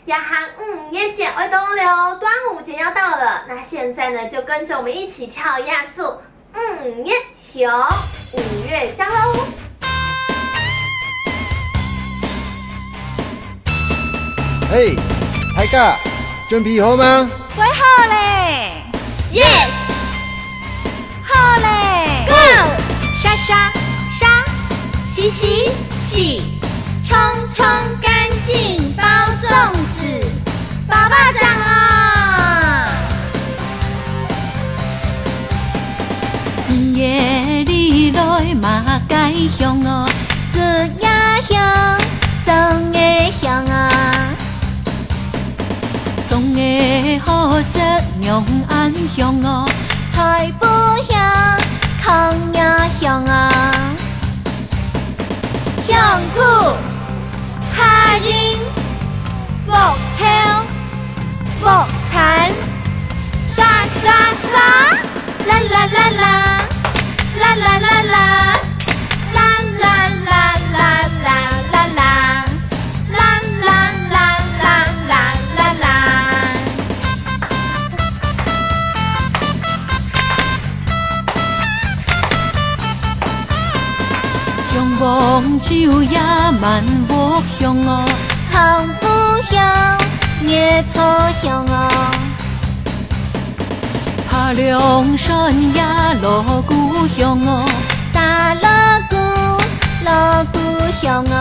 亚航年节爱东流，端午节要到了，那现在呢就跟着我们一起跳亚速年响5月香喽。嘿，大家准备好吗？我好嘞 Yes， 好嘞 Go， 刷刷刷，洗洗洗，冲冲干净，包粽子，包巴掌哦。夜里来马街乡哦，这呀乡，总的乡啊，总的好色永安乡哦，财宝乡，康呀乡啊。乡苦下人木头木残，刷刷刷，啦啦啦啦，啦啦啦啦，啦啦啦啦啦啦啦，啦啦啦啦啦啦啦。向往酒也慢木乡哦，草埔乡、野草乡哦，爬梁山也锣鼓乡哦，大锣鼓、锣鼓乡哦。